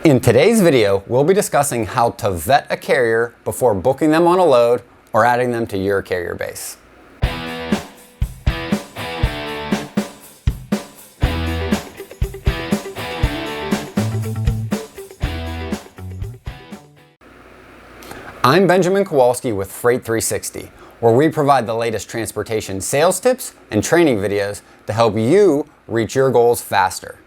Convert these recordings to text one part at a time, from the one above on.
In today's video, we'll be discussing how to vet a carrier before booking them on a load or adding them to your carrier base. I'm Benjamin Kowalski with Freight 360, where we provide the latest transportation sales tips and training videos to help you reach your goals faster.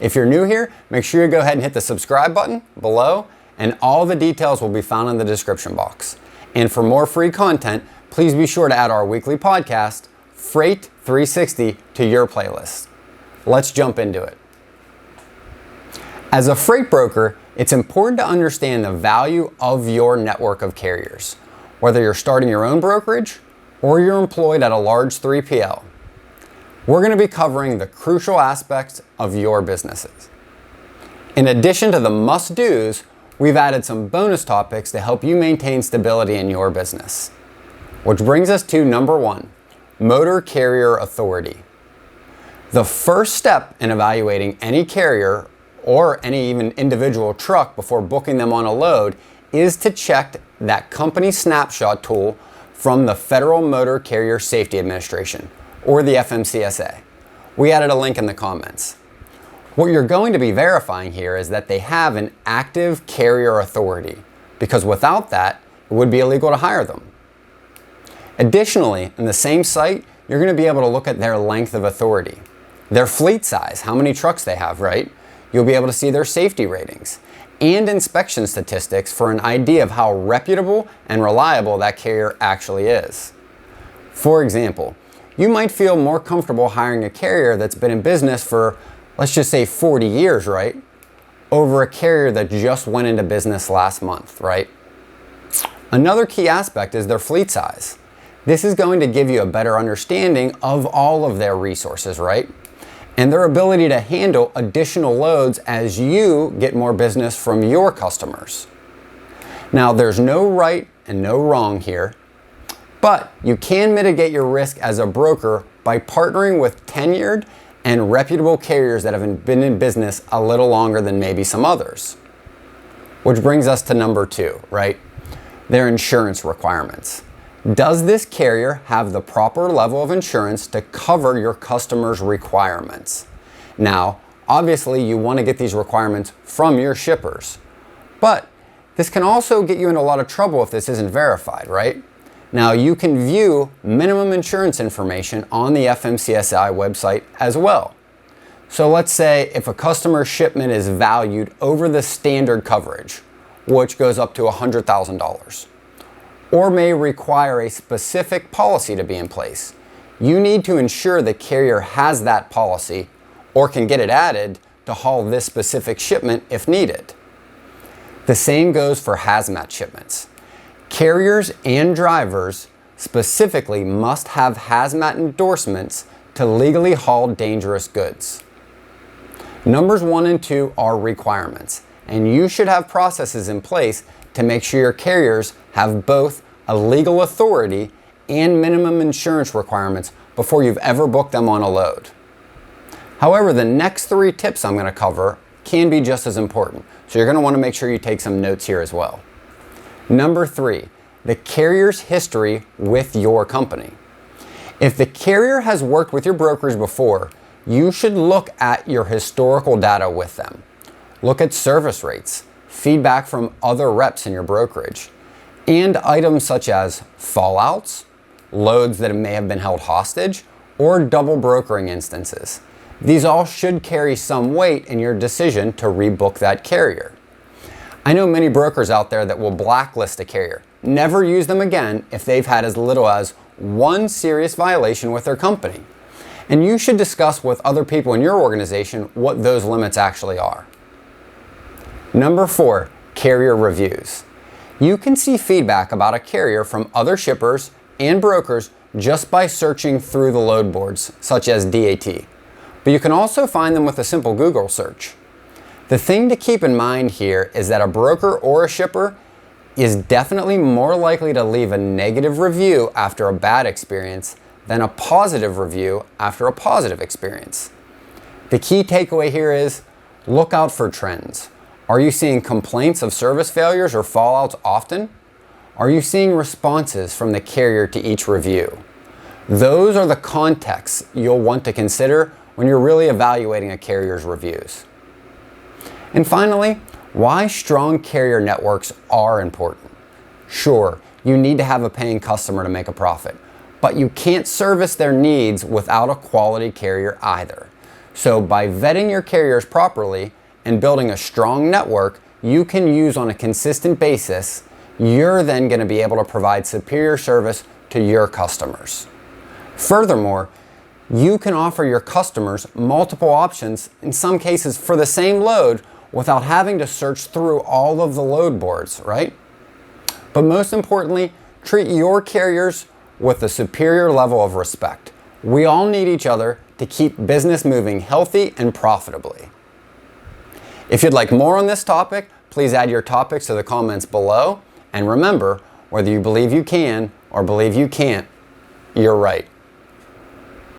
If you're new here, make sure you go ahead and hit the subscribe button below, and all the details will be found in the description box. And for more free content, please be sure to add our weekly podcast, Freight 360, to your playlist. Let's jump into it. As a freight broker, it's important to understand the value of your network of carriers, whether you're starting your own brokerage or you're employed at a large 3PL. We're going to be covering the crucial aspects of your businesses. In addition to the must-dos, we've added some bonus topics to help you maintain stability in your business. Which brings us to number 1, motor carrier authority. The first step in evaluating any carrier or any even individual truck before booking them on a load is to check that company snapshot tool from the Federal Motor Carrier Safety Administration, or the FMCSA. We added a link in the comments. What you're going to be verifying here is that they have an active carrier authority, because without that, it would be illegal to hire them. Additionally, in the same site, you're going to be able to look at their length of authority, their fleet size, how many trucks they have, right? You'll be able to see their safety ratings and inspection statistics for an idea of how reputable and reliable that carrier actually is. For example, you might feel more comfortable hiring a carrier that's been in business for, let's just say 40 years, right? Over a carrier that just went into business last month, right? Another key aspect is their fleet size. This is going to give you a better understanding of all of their resources, right? And their ability to handle additional loads as you get more business from your customers. Now, there's no right and no wrong here, but you can mitigate your risk as a broker by partnering with tenured and reputable carriers that have been in business a little longer than maybe some others. Which brings us to number 2, right? Their insurance requirements. Does this carrier have the proper level of insurance to cover your customers' requirements? Now, obviously you want to get these requirements from your shippers, but this can also get you in a lot of trouble if this isn't verified, right? Now, you can view minimum insurance information on the FMCSI website as well. So let's say if a customer's shipment is valued over the standard coverage, which goes up to $100,000, or may require a specific policy to be in place, you need to ensure the carrier has that policy or can get it added to haul this specific shipment if needed. The same goes for hazmat shipments. Carriers and drivers specifically must have hazmat endorsements to legally haul dangerous goods. Numbers 1 and 2 are requirements, and you should have processes in place to make sure your carriers have both a legal authority and minimum insurance requirements before you've ever booked them on a load. However, the next 3 tips I'm going to cover can be just as important, so you're going to want to make sure you take some notes here as well. Number 3, the carrier's history with your company. If the carrier has worked with your brokerage before, you should look at your historical data with them. Look at service rates, feedback from other reps in your brokerage, and items such as fallouts, loads that may have been held hostage, or double brokering instances. These all should carry some weight in your decision to rebook that carrier. I know many brokers out there that will blacklist a carrier, never use them again if they've had as little as 1 serious violation with their company. And you should discuss with other people in your organization what those limits actually are. Number 4, carrier reviews. You can see feedback about a carrier from other shippers and brokers just by searching through the load boards, such as DAT. But you can also find them with a simple Google search. The thing to keep in mind here is that a broker or a shipper is definitely more likely to leave a negative review after a bad experience than a positive review after a positive experience. The key takeaway here is look out for trends. Are you seeing complaints of service failures or fallouts often? Are you seeing responses from the carrier to each review? Those are the contexts you'll want to consider when you're really evaluating a carrier's reviews. And finally, why strong carrier networks are important. Sure, you need to have a paying customer to make a profit, but you can't service their needs without a quality carrier either. So by vetting your carriers properly and building a strong network you can use on a consistent basis, you're then going to be able to provide superior service to your customers. Furthermore, you can offer your customers multiple options, in some cases for the same load, without having to search through all of the load boards, right? But most importantly, treat your carriers with a superior level of respect. We all need each other to keep business moving healthy and profitably. If you'd like more on this topic, please add your topics to the comments below. And remember, whether you believe you can or believe you can't, you're right.